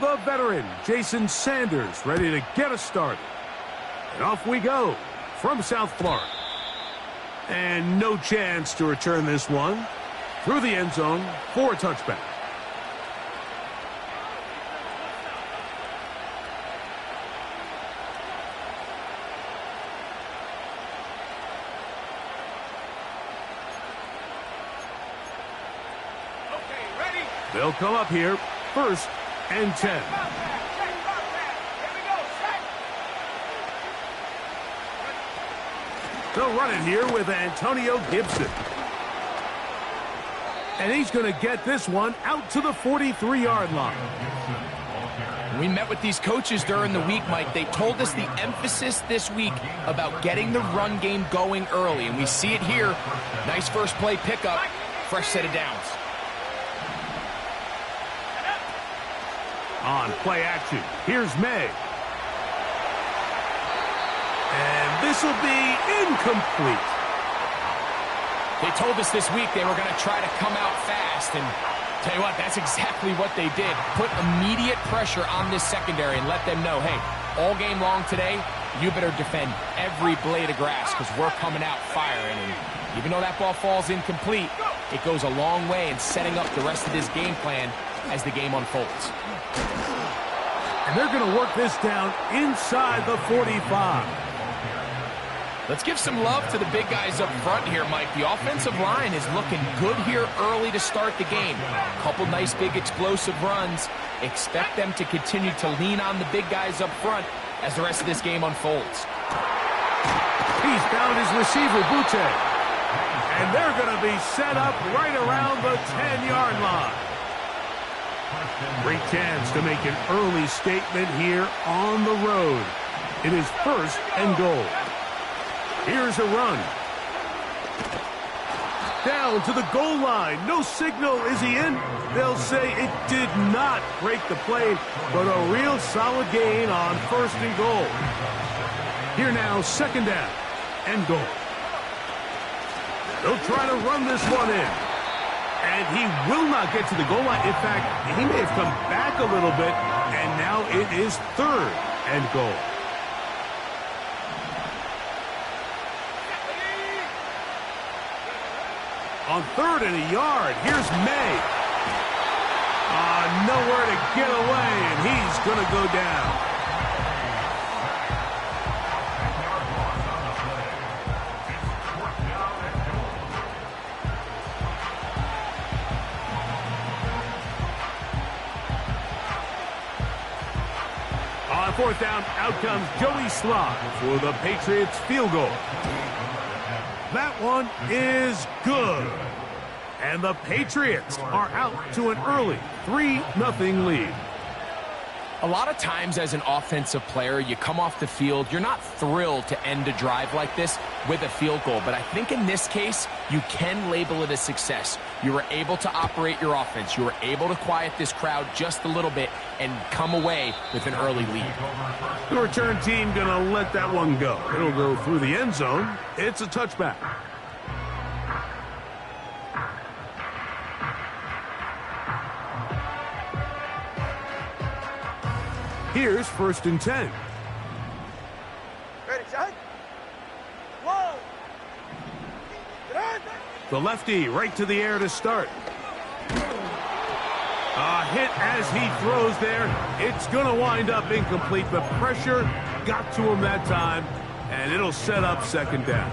The veteran, Jason Sanders, ready to get us started. And off we go from South Florida. And no chance to return this one through the end zone for a touchback. Okay, ready? They'll come up here, 1st and 10. They'll run it here with Antonio Gibson. And he's going to get this one out to the 43-yard line. We met with these coaches during the week, Mike. They told us the emphasis this week about getting the run game going early, and we see it here. Nice first play pickup, fresh set of downs. On play action, here's May. And this will be incomplete. They told us this week they were going to try to come out fast, and tell you what, that's exactly what they did. Put immediate pressure on this secondary and let them know, hey, all game long today, you better defend every blade of grass because we're coming out firing. And even though that ball falls incomplete, it goes a long way in setting up the rest of this game plan as the game unfolds. And they're going to work this down inside the 45. Let's give some love to the big guys up front here, Mike. The offensive line is looking good here early to start the game. A couple nice big explosive runs. Expect them to continue to lean on the big guys up front as the rest of this game unfolds. He's found his receiver, Butte. And they're going to be set up right around the 10-yard line. Great chance to make an early statement here on the road. It is 1st and goal. Here's a run. Down to the goal line. No signal. Is he in? They'll say it did not break the play, but a real solid gain on 1st and goal. Here now, 2nd down and goal. They'll try to run this one in. And he will not get to the goal line. In fact, he may have come back a little bit, and now it is 3rd and goal. On 3rd and a yard, here's May. Nowhere to get away, and he's going to go down. On 4th down, out comes Joey Slott for the Patriots field goal. That one is good. And the Patriots are out to an early 3-0 lead. A lot of times as an offensive player, you come off the field, you're not thrilled to end a drive like this with a field goal. But I think in this case, you can label it a success. You were able to operate your offense. You were able to quiet this crowd just a little bit and come away with an early lead. The return team going to let that one go. It'll go through the end zone. It's a touchback. Here's 1st and 10. Ready, shot. Whoa. The lefty right to the air to start. A hit as he throws there. It's going to wind up incomplete. The pressure got to him that time, and it'll set up 2nd down.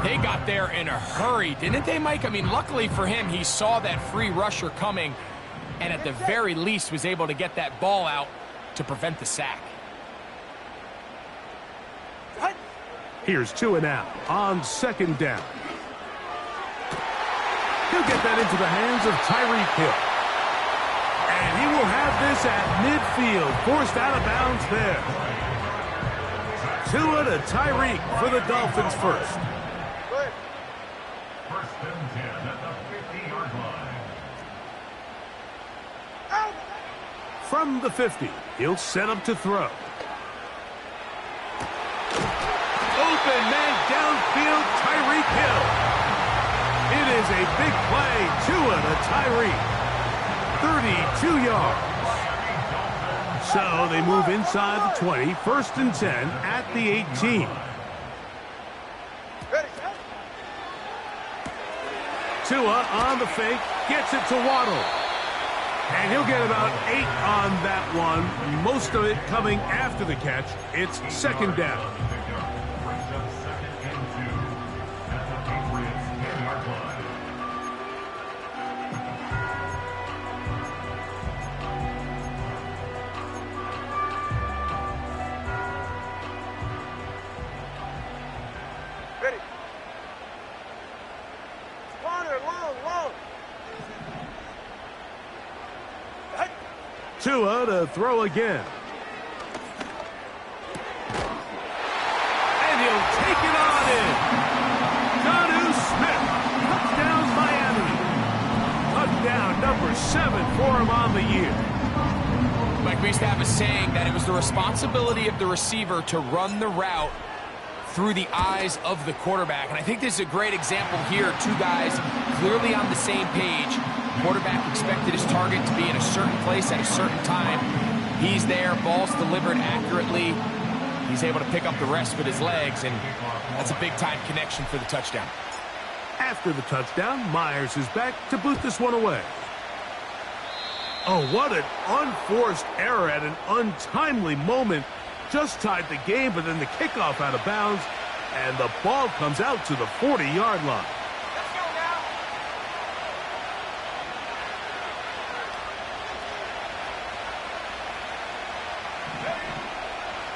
They got there in a hurry, didn't they, Mike? I mean, luckily for him, he saw that free rusher coming, and at the very least was able to get that ball out to prevent the sack. Here's 2 and out on 2nd down. He'll get that into the hands of Tyreek Hill. And he will have this at midfield, forced out of bounds there. Tua to Tyreek for the Dolphins first. 1st and 10 at the 50-yard line. From the 50, he'll set up to throw. Open man downfield, Tyreek Hill. It is a big play. Tua to Tyreek. 32 yards. So they move inside the 20. 1st and 10 at the 18. Tua on the fake. Gets it to Waddle. And he'll get about 8 on that one. Most of it coming after the catch. It's 2nd down. Tua to throw again. And he'll take it on in. Jonnu Smith. Touchdown Miami. Touchdown number 7 for him on the year. Mike, we used to have a saying that it was the responsibility of the receiver to run the route through the eyes of the quarterback. And I think this is a great example here. 2 guys clearly on the same page. Quarterback expected his target to be in a certain place at a certain time. He's there, ball's delivered accurately. He's able to pick up the rest with his legs, and that's a big-time connection for the touchdown. After the touchdown, Myers is back to boot this one away. Oh, what an unforced error at an untimely moment. Just tied the game, but then the kickoff out of bounds, and the ball comes out to the 40-yard line.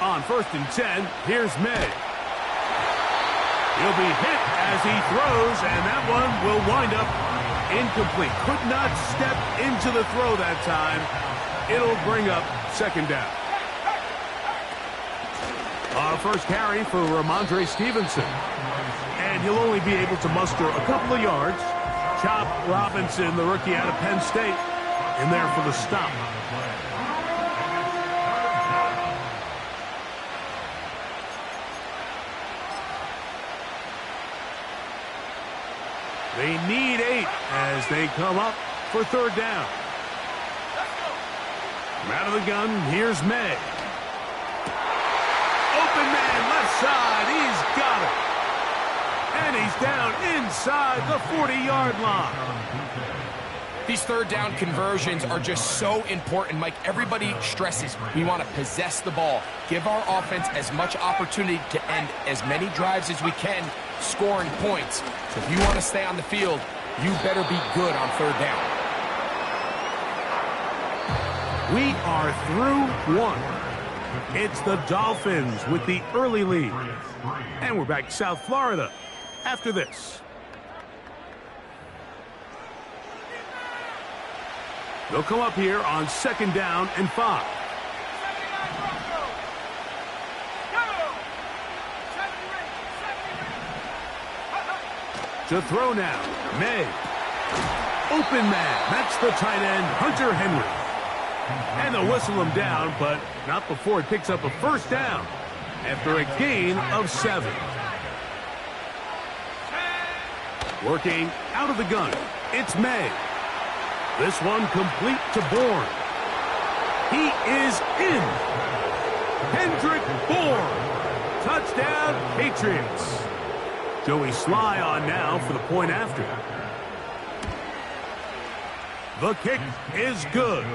On 1st and 10, here's May. He'll be hit as he throws, and that one will wind up incomplete. Could not step into the throw that time. It'll bring up 2nd down. Our first carry for Ramondre Stevenson. And he'll only be able to muster a couple of yards. Chop Robinson, the rookie out of Penn State, in there for the stop. They need 8 as they come up for 3rd down. From out of the gun, here's May. Open man, left side, he's got it. And he's down inside the 40-yard line. These 3rd down conversions are just so important, Mike. Everybody stresses we want to possess the ball, give our offense as much opportunity to end as many drives as we can, scoring points. So if you want to stay on the field, you better be good on 3rd down. We are through 1. It's the Dolphins with the early lead. And we're back to South Florida after this. They'll come up here on 2nd down and 5. To throw now, May. Open man, that's the tight end, Hunter Henry. And they'll whistle him down, but not before he picks up a 1st down after a gain of 7. Working out of the gun, it's May. This one complete to Bourne. He is in. Kendrick Bourne. Touchdown, Patriots. Joey Sly on now for the point after. The kick is good.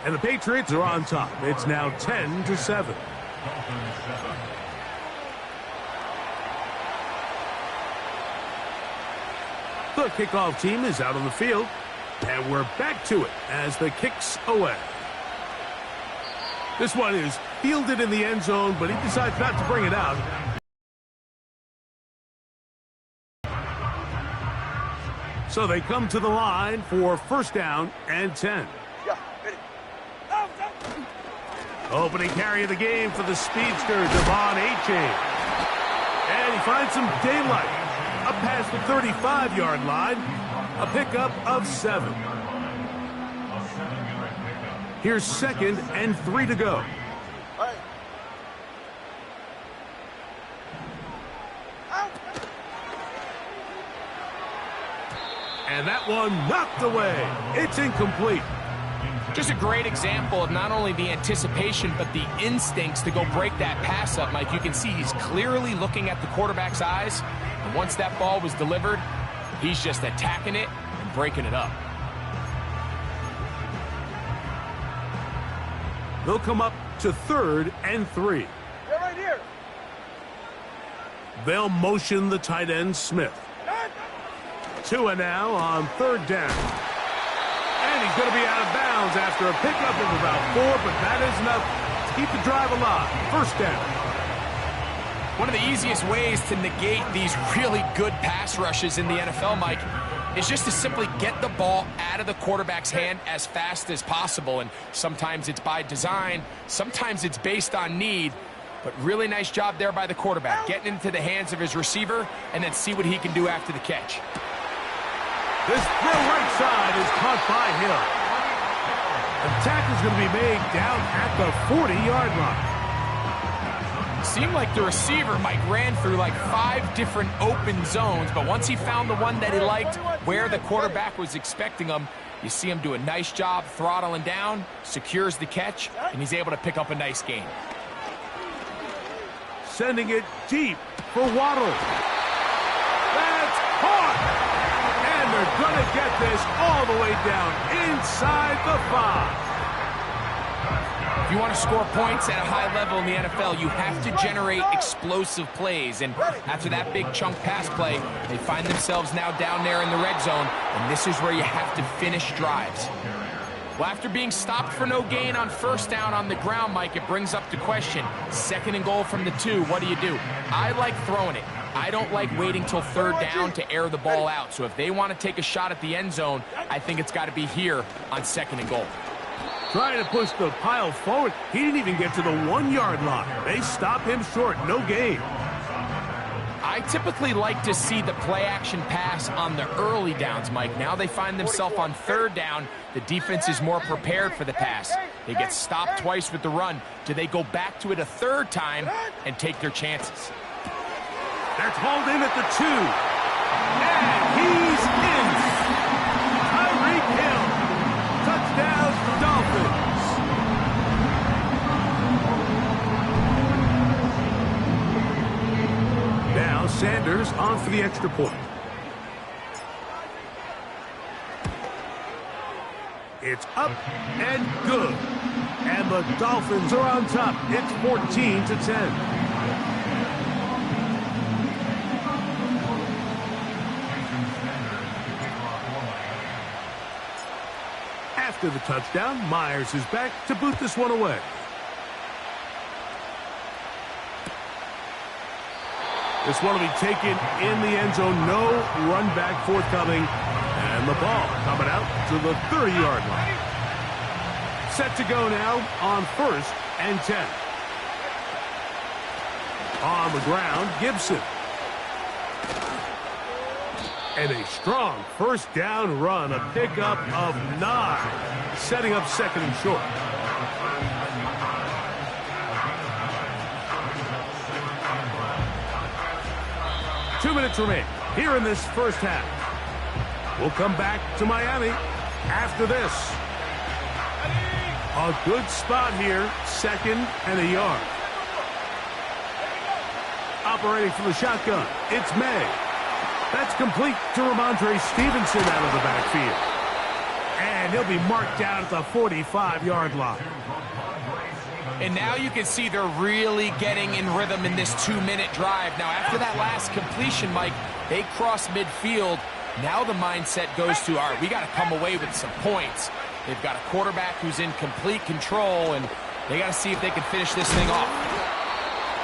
And the Patriots are on top. It's now 10-7. The kickoff team is out on the field. And we're back to it as the kick's away. This one is fielded in the end zone, but he decides not to bring it out. So they come to the line for 1st down and 10. Opening carry of the game for the speedster, Devon Achane. And he finds some daylight. Up past the 35-yard line. A pickup of 7. Here's 2nd and 3 to go. And that one knocked away. It's incomplete. Just a great example of not only the anticipation, but the instincts to go break that pass up, Mike. You can see he's clearly looking at the quarterback's eyes. And once that ball was delivered, he's just attacking it and breaking it up. They'll come up to 3rd and 3. They're right here. They'll motion the tight end, Smith. Tua now on 3rd down. And he's going to be out of bounds after a pickup of about 4, but that is enough to keep the drive alive. 1st down. One of the easiest ways to negate these really good pass rushes in the NFL, Mike, is just to simply get the ball out of the quarterback's hand as fast as possible. And sometimes it's by design, sometimes it's based on need. But really nice job there by the quarterback, getting into the hands of his receiver and then see what he can do after the catch. This throw right side is caught by Hill. The tackle's going to be made down at the 40-yard line. Seemed like the receiver, Mike, ran through like 5 different open zones, but once he found the one that he liked, where the quarterback was expecting him, you see him do a nice job throttling down, secures the catch, and he's able to pick up a nice gain. Sending it deep for Waddle. That's caught! And they're going to get this all the way down inside the 5. If you want to score points at a high level in the NFL, you have to generate explosive plays. And after that big chunk pass play, they find themselves now down there in the red zone, and this is where you have to finish drives. Well, after being stopped for no gain on 1st down on the ground, Mike, it brings up the question, 2nd and goal from the 2, what do you do? I like throwing it. I don't like waiting till 3rd down to air the ball out. So if they want to take a shot at the end zone, I think it's got to be here on 2nd and goal. Trying to push the pile forward. He didn't even get to the 1-yard line. They stop him short. No gain. I typically like to see the play-action pass on the early downs, Mike. Now they find themselves on 3rd down. The defense is more prepared for the pass. They get stopped twice with the run. Do they go back to it a 3rd time and take their chances? That's hauled in at the 2. And he's in. Tyreek Hill. Touchdown, Dolphins. Now Sanders on for the extra point. It's up and good. And the Dolphins are on top. It's 14-10. After the touchdown, Myers is back to boot this one away. This one will be taken in the end zone. No run back forthcoming. And the ball coming out to the 30-yard line. Set to go now on 1st and 10. On the ground, Gibson. And a strong 1st down run, a pickup of 9, setting up 2nd and short. Two minutes remain here in this 1st half. We'll come back to Miami after this. A good spot here, 2nd and a yard. Operating from the shotgun, it's May. That's complete to Ramondre Stevenson out of the backfield. And he'll be marked down at the 45-yard line. And now you can see they're really getting in rhythm in this 2-minute drive. Now, after that last completion, Mike, they cross midfield. Now the mindset goes to, all right, we got to come away with some points. They've got a quarterback who's in complete control, and they got to see if they can finish this thing off.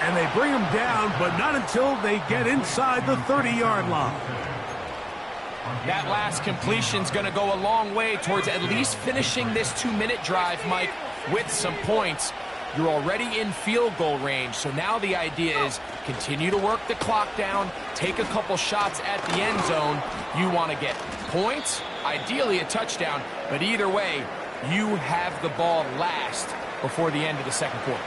And they bring him down, but not until they get inside the 30-yard line. That last completion's going to go a long way towards at least finishing this 2-minute drive, Mike, with some points. You're already in field goal range, so now the idea is continue to work the clock down, take a couple shots at the end zone. You want to get points, ideally a touchdown, but either way, you have the ball last before the end of the 2nd quarter.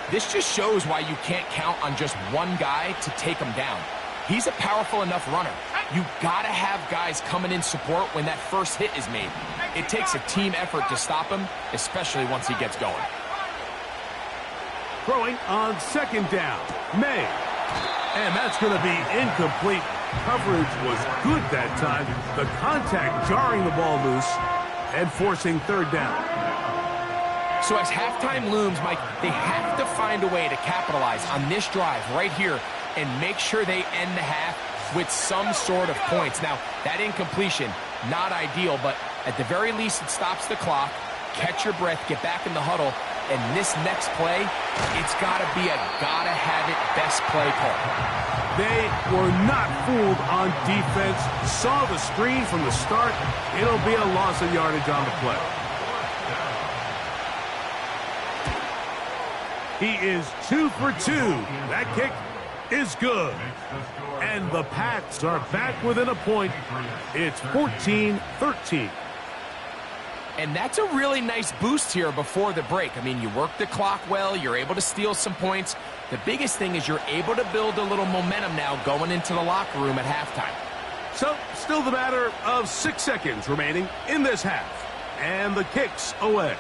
This just shows why you can't count on just one guy to take them down. He's a powerful enough runner. You gotta have guys coming in support when that first hit is made. It takes a team effort to stop him, especially once he gets going. Throwing on second down, May. And that's going to be incomplete. Coverage was good that time. The contact jarring the ball loose and forcing third down. So as halftime looms, Mike, they have to find a way to capitalize on this drive right here and make sure they end the half with some sort of points. Now, that incompletion, not ideal, but at the very least it stops the clock. Catch your breath, get back in the huddle, and this next play, it's got to be a gotta-have-it best play call. They were not fooled on defense, saw the screen from the start. It'll be a loss of yardage on the play. He is 2 for 2. That kick is good. And the Pats are back within a point. It's 14-13. And that's a really nice boost here before the break. I mean, you work the clock well, you're able to steal some points. The biggest thing is you're able to build a little momentum now going into the locker room at halftime. So, still the matter of 6 seconds remaining in this half. And the kick's away.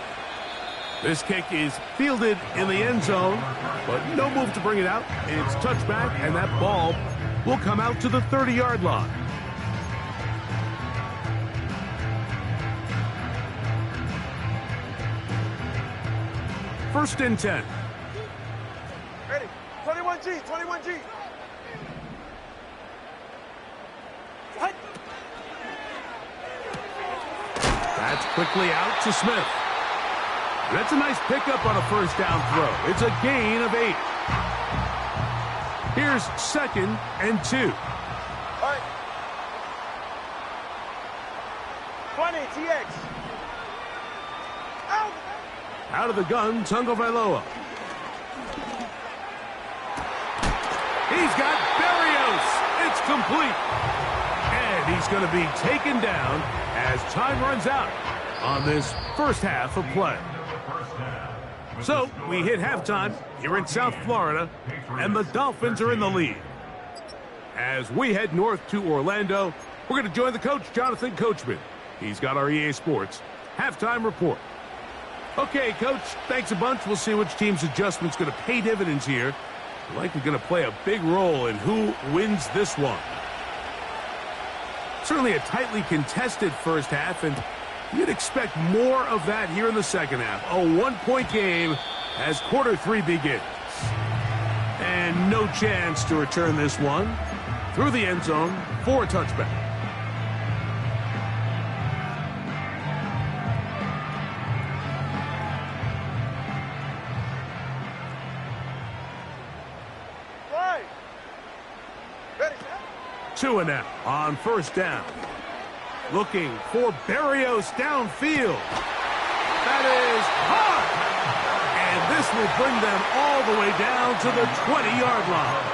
This kick is fielded in the end zone, but no move to bring it out. It's touchback, and that ball will come out to the 30-yard line. First and 10. Ready. 21G, 21G. That's quickly out to Smith. That's a nice pickup on a first down throw. It's a gain of 8. Here's second and 2. All right. 20, TX. Out. Out of the gun, Tagovailoa. He's got Berrios. It's complete. And he's going to be taken down as time runs out on this first half of play. So, we hit halftime here in South Florida, and the Dolphins are in the lead. As we head north to Orlando, we're going to join the coach, Jonathan Coachman. He's got our EA Sports halftime report. Okay, Coach, thanks a bunch. We'll see which team's adjustment's going to pay dividends here. Likely going to play a big role in who wins this one. Certainly a tightly contested first half, and you'd expect more of that here in the second half. A one-point game as quarter 3 begins. And no chance to return this one through the end zone for a touchback. Two and out on first down. Looking for Berrios downfield. That is hot. And this will bring them all the way down to the 20-yard line.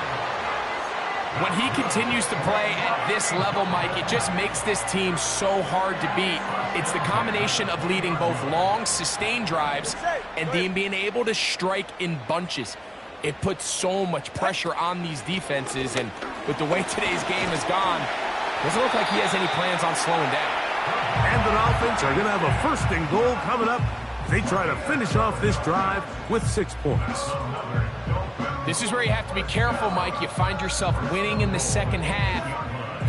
When he continues to play at this level, Mike, it just makes this team so hard to beat. It's the combination of leading both long, sustained drives and then being able to strike in bunches. It puts so much pressure on these defenses, and with the way today's game has gone, doesn't look like he has any plans on slowing down. And the Dolphins are going to have a first and goal coming up. They try to finish off this drive with 6 points. This is where you have to be careful, Mike. You find yourself winning in the second half.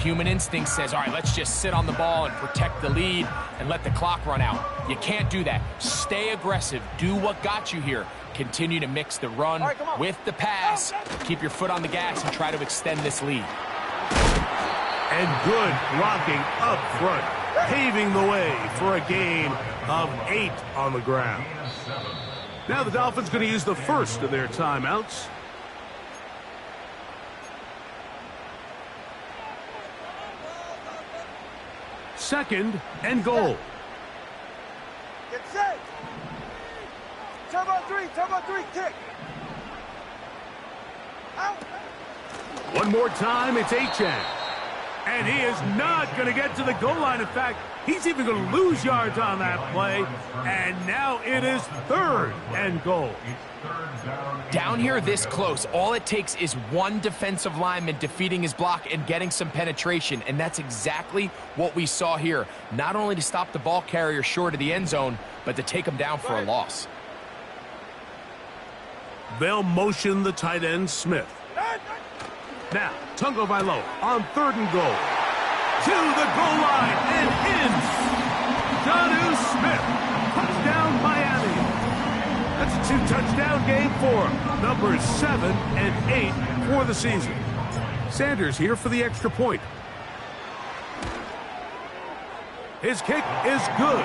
Human instinct says, all right, let's just sit on the ball and protect the lead and let the clock run out. You can't do that. Stay aggressive. Do what got you here. Continue to mix the run with the pass. Keep your foot on the gas and try to extend this lead. And good blocking up front, paving the way for a gain of 8 on the ground. Now the Dolphins going to use the first of their timeouts. Second and goal. Get set. Turbo 3, kick. Out. One more time, it's Achane. And he is not going to get to the goal line. In fact, he's even going to lose yards on that play. And now it is 3rd and goal. Down here this close, all it takes is one defensive lineman defeating his block and getting some penetration. And that's exactly what we saw here. Not only to stop the ball carrier short of the end zone, but to take him down for a loss. They'll motion the tight end, Smith. Now, Tungo Vailoa on 3rd and goal. To the goal line and in. Jonnu Smith. Touchdown, Miami. That's a 2-touchdown game for him. Numbers 7 and 8 for the season. Sanders here for the extra point. His kick is good.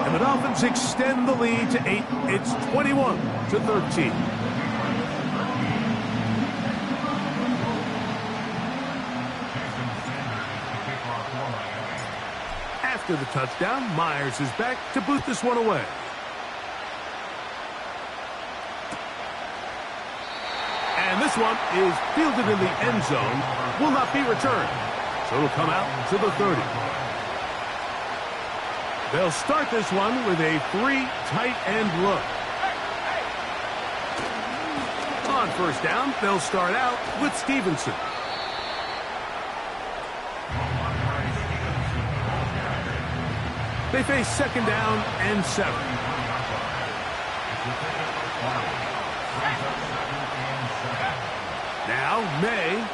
And the Dolphins extend the lead to 8. It's 21-13. After the touchdown, Myers is back to boot this one away. And this one is fielded in the end zone, will not be returned. So it'll come out to the 30. They'll start this one with a 3 tight end look. On 1st down, they'll start out with Stevenson. They face 2nd down and 7. Now, May.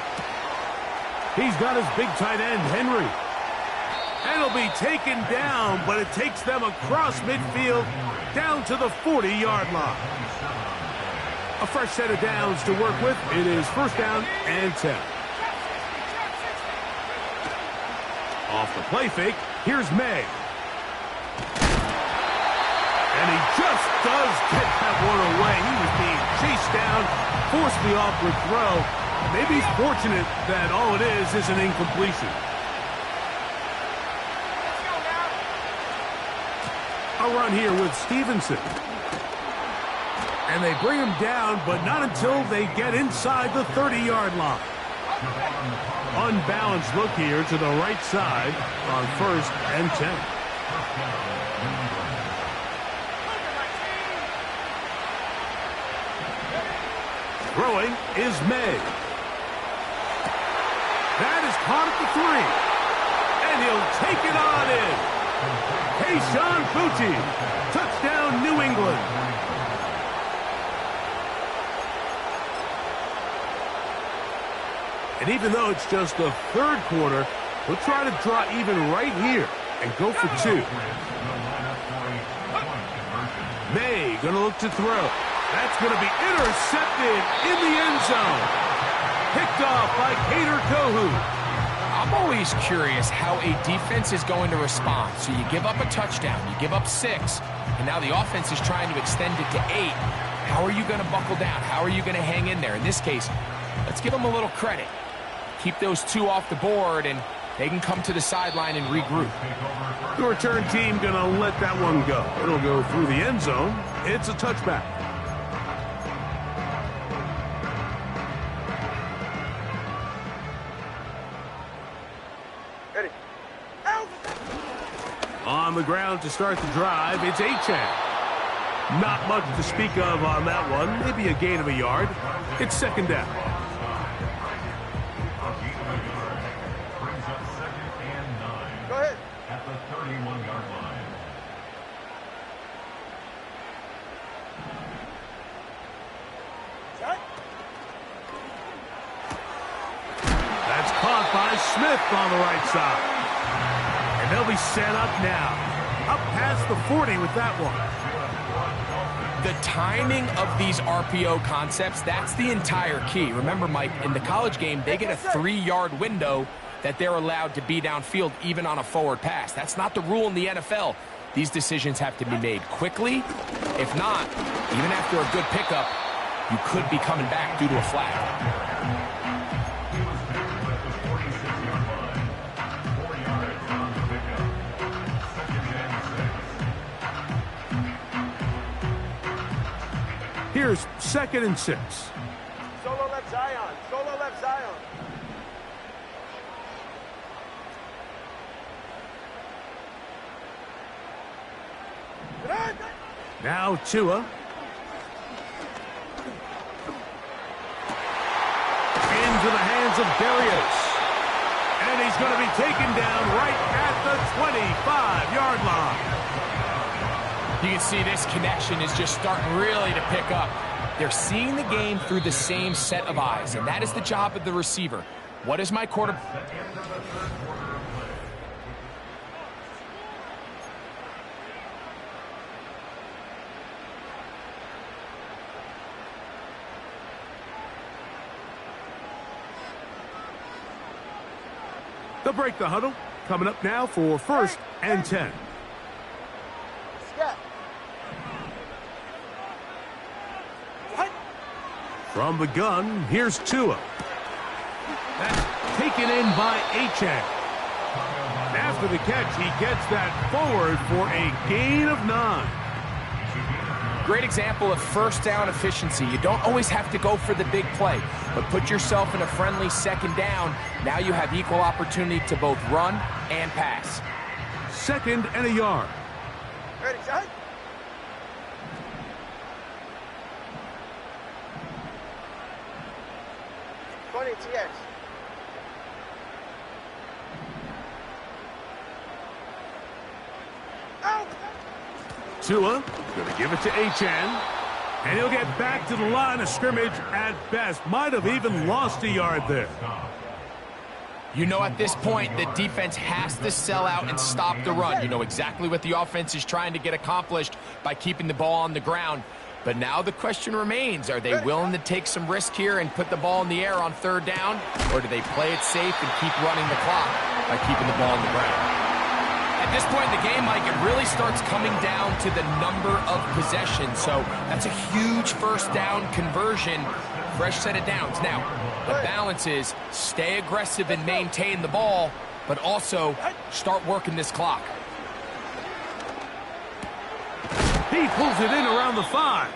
He's got his big tight end, Henry. And he'll be taken down, but it takes them across midfield down to the 40-yard line. A fresh set of downs to work with. It is 1st down and 10. Off the play fake, here's May. And he just does get that one away. He was being chased down, forced the awkward throw. Maybe he's fortunate that all it is an incompletion. A run here with Stevenson. And they bring him down, but not until they get inside the 30-yard line. Unbalanced look here to the right side on 1st and 10. Throwing is May. That is caught at the 3. And he'll take it on in. Kayshon Boutte. Touchdown, New England. And even though it's just the 3rd quarter, we'll try to draw even right here and go for 2. May going to look to throw. That's going to be intercepted in the end zone. Picked off by Kader Kohou. I'm always curious how a defense is going to respond. So you give up a touchdown, you give up 6, and now the offense is trying to extend it to 8. How are you going to buckle down? How are you going to hang in there? In this case, let's give them a little credit. Keep those 2 off the board, and they can come to the sideline and regroup. The return team going to let that one go. It'll go through the end zone. It's a touchback. Ready. Out. On the ground to start the drive, it's Achane. Not much to speak of on that one. Maybe a gain of a yard. It's 2nd down. Go ahead. At the 31-yard line. Set. That's caught by Smith on the right side. And they'll be set up now. Up past the 40 with that one. The timing of these RPO concepts, that's the entire key. Remember, Mike, in the college game, they get a 3-yard window that they're allowed to be downfield even on a forward pass. That's not the rule in the NFL. These decisions have to be made quickly. If not, even after a good pickup, you could be coming back due to a flag. Here's 2nd and 6. Solo left Zion. Solo left Zion. Now Tua. Into the hands of Darius. And he's going to be taken down right at the 25-yard line. You can see this connection is just starting really to pick up. They're seeing the game through the same set of eyes, and that is the job of the receiver. What is my quarterback? They'll break the huddle. Coming up now for 1st and 10. From the gun, here's Tua. That's taken in by Achane. After the catch, he gets that forward for a gain of 9. Great example of first down efficiency. You don't always have to go for the big play, but put yourself in a friendly second down. Now you have equal opportunity to both run and pass. 2nd and a yard. Ready, son? TX. Out. Tua going to give it to Achane. And he'll get back to the line of scrimmage at best. Might have even lost a yard there. You know, at this point, the defense has to sell out and stop the run. You know exactly what the offense is trying to get accomplished by keeping the ball on the ground. But now the question remains, are they willing to take some risk here and put the ball in the air on 3rd down? Or do they play it safe and keep running the clock by keeping the ball on the ground? At this point in the game, Mike, it really starts coming down to the number of possessions. So that's a huge first down conversion, fresh set of downs. Now, the balance is stay aggressive and maintain the ball, but also start working this clock. He pulls it in around the 5.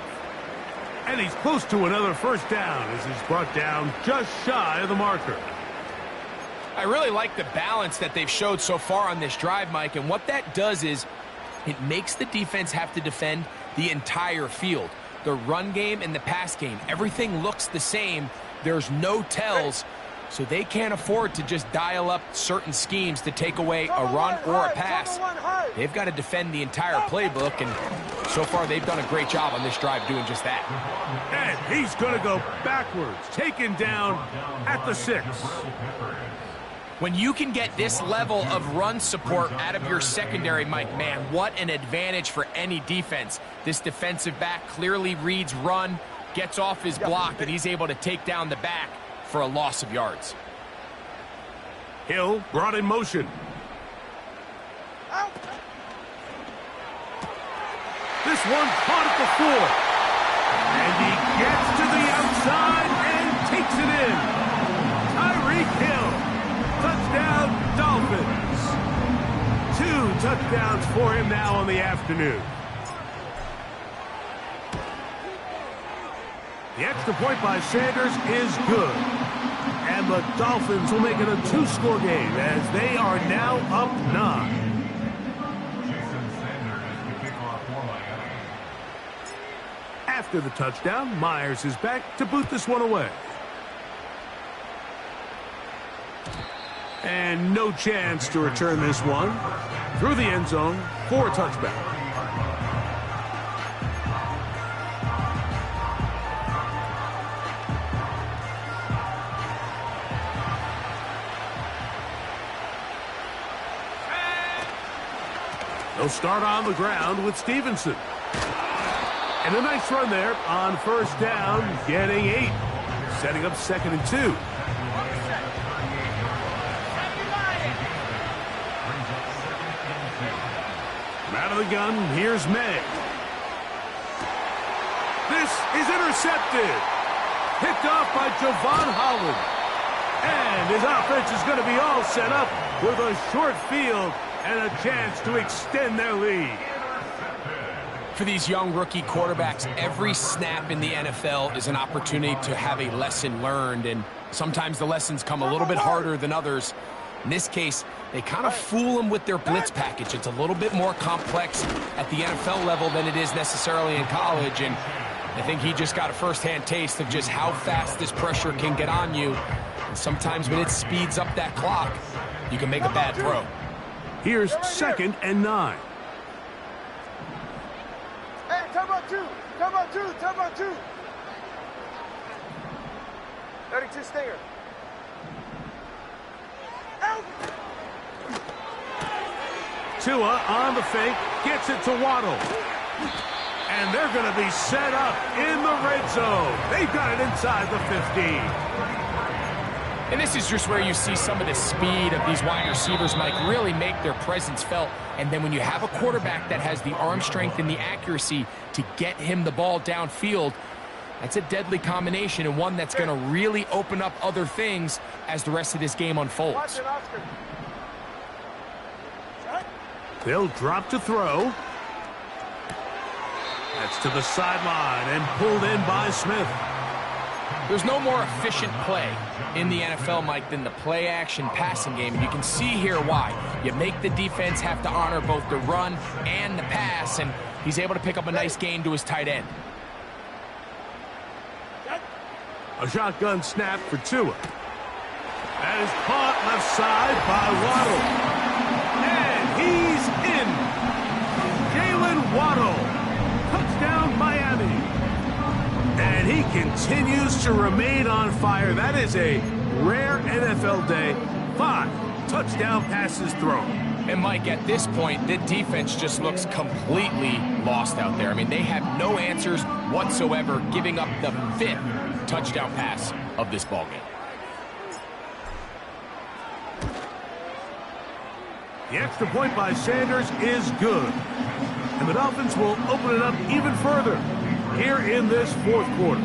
And he's close to another first down as he's brought down just shy of the marker. I really like the balance that they've showed so far on this drive, Mike, and what that does is it makes the defense have to defend the entire field. The run game and the pass game, everything looks the same. There's no tells, so they can't afford to just dial up certain schemes to take away a run or a pass. They've got to defend the entire playbook, and so far they've done a great job on this drive doing just that. And he's going to go backwards, taken down at the 6. When you can get this level of run support out of your secondary, Mike, man, what an advantage for any defense. This defensive back clearly reads run, gets off his block, and he's able to take down the back for a loss of yards. Hill brought in motion. This one caught at the 4. And he gets to the outside and takes it in. Tyreek Hill. Touchdown, Dolphins. 2 touchdowns for him now on the afternoon. The extra point by Sanders is good. And the Dolphins will make it a 2-score game as they are now up 9. After the touchdown, Myers is back to boot this one away. And no chance to return this one through the end zone for a touchback. They'll start on the ground with Stevenson. And a nice run there on first down, getting 8. Setting up 2nd and 2. Out of the gun, here's May. This is intercepted. Picked off by Javon Holland. And his offense is going to be all set up with a short field and a chance to extend their lead. For these young rookie quarterbacks, every snap in the NFL is an opportunity to have a lesson learned, and sometimes the lessons come a little bit harder than others. In this case, they kind of fool him with their blitz package. It's a little bit more complex at the NFL level than it is necessarily in college, and I think he just got a first-hand taste of just how fast this pressure can get on you. And sometimes when it speeds up that clock, you can make a bad throw. Here's 2nd and 9. Hey, time out 2. Time out 2. Time out 2. 32 stinger. Out. Tua on the fake, gets it to Waddle. And they're going to be set up in the red zone. They've got it inside the 15. And this is just where you see some of the speed of these wide receivers, Mike, really make their presence felt. And then when you have a quarterback that has the arm strength and the accuracy to get him the ball downfield, that's a deadly combination and one that's going to really open up other things as the rest of this game unfolds. They'll drop to throw. That's to the sideline and pulled in by Smith. There's no more efficient play in the NFL, Mike, than the play-action passing game. And you can see here why. You make the defense have to honor both the run and the pass, and he's able to pick up a nice gain to his tight end. A shotgun snap for Tua. That is caught left side by Waddle. And he's in. Jalen Waddle. Touchdown, Miami. And he continues to remain on fire. That is a rare NFL day. 5 touchdown passes thrown. And, Mike, at this point, the defense just looks completely lost out there. I mean, they have no answers whatsoever, giving up the 5th touchdown pass of this ballgame. The extra point by Sanders is good. And the Dolphins will open it up even further here in this 4th quarter.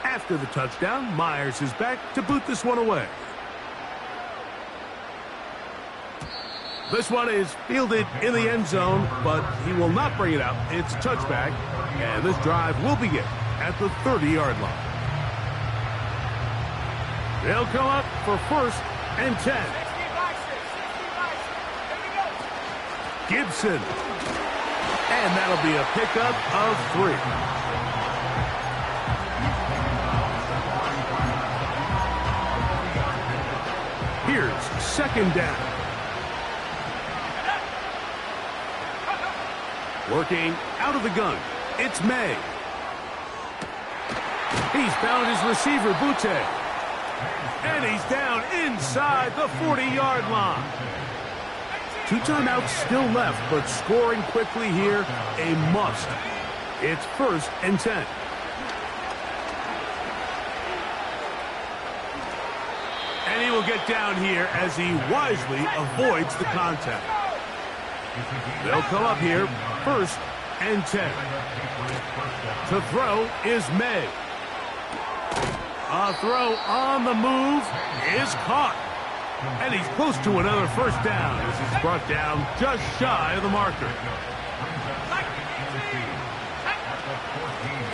After the touchdown, Myers is back to boot this one away. This one is fielded in the end zone, but he will not bring it out. It's touchback, and this drive will begin at the 30-yard line. They'll come up for 1st and 10. Gibson. And that'll be a pickup of 3. Here's 2nd down. Working out of the gun. It's May. He's found his receiver, Butte. And he's down inside the 40-yard line. 2 timeouts still left, but scoring quickly here, a must. It's 1st and 10. And he will get down here as he wisely avoids the contact. They'll come up here, 1st and 10. To throw is May. A throw on the move is caught. And he's close to another 1st down as he's brought down just shy of the marker.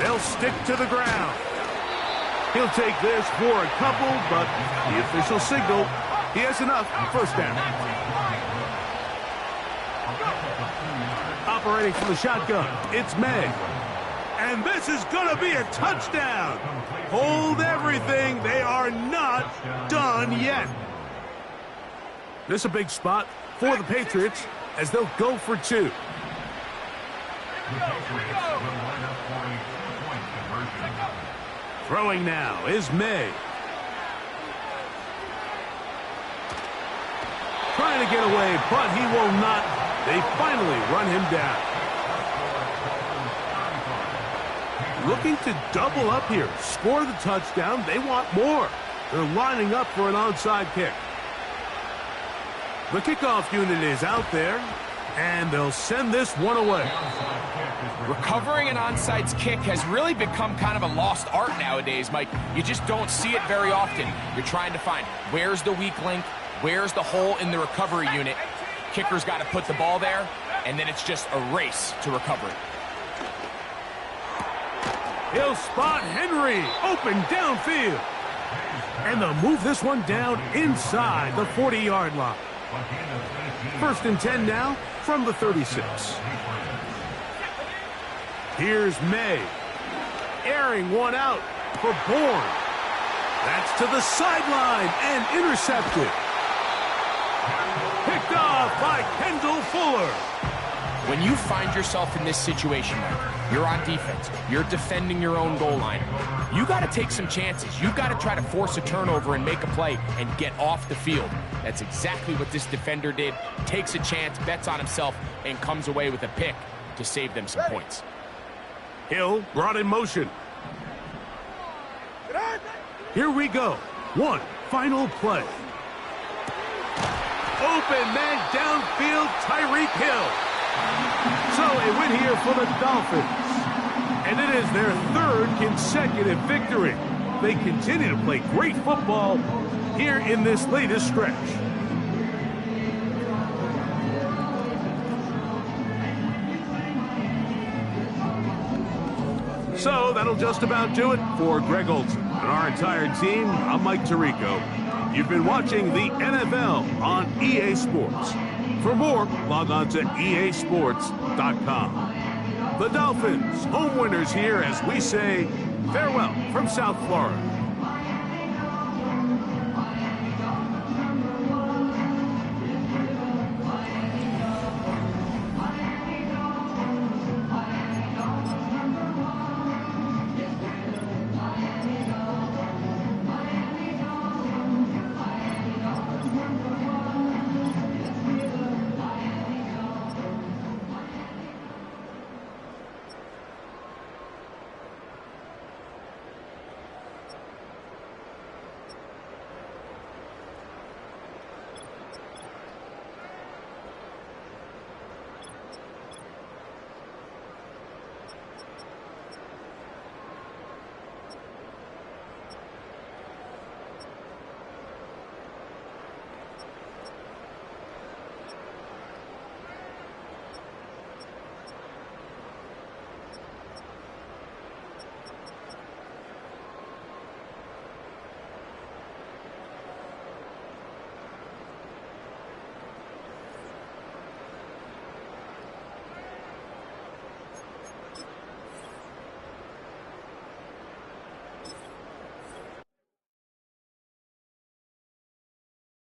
They'll stick to the ground. He'll take this for a couple, but the official signal, he has enough. 1st down. Operating from the shotgun, it's May. And this is going to be a touchdown. Hold everything. They are not done yet. This is a big spot for the Patriots as they'll go for 2. Throwing now is May. Trying to get away, but he will not. They finally run him down. Looking to double up here. Score the touchdown. They want more. They're lining up for an onside kick. The kickoff unit is out there, and they'll send this one away. Recovering an onside kick has really become kind of a lost art nowadays, Mike. You just don't see it very often. You're trying to find where's the weak link, where's the hole in the recovery unit. Kicker's got to put the ball there, and then it's just a race to recover it. He'll spot Henry, open downfield. And they'll move this one down inside the 40-yard line. First and 10 now from the 36. Here's May. Airing one out for Bourne. That's to the sideline and intercepted. Picked off by Kendall Fuller. When you find yourself in this situation, you're on defense, you're defending your own goal line, you got to take some chances. You've got to try to force a turnover and make a play and get off the field. That's exactly what this defender did. Takes a chance, bets on himself, and comes away with a pick to save them some points. Hill brought in motion. Here we go. One final play. Open man downfield, Tyreek Hill. So a win here for the Dolphins. And it is their third consecutive victory. They continue to play great football here in this latest stretch. So that'll just about do it for Greg Olson and our entire team. I'm Mike Tirico. You've been watching the NFL on EA Sports. For more, log on to easports.com. The Dolphins, home winners here as we say farewell from South Florida.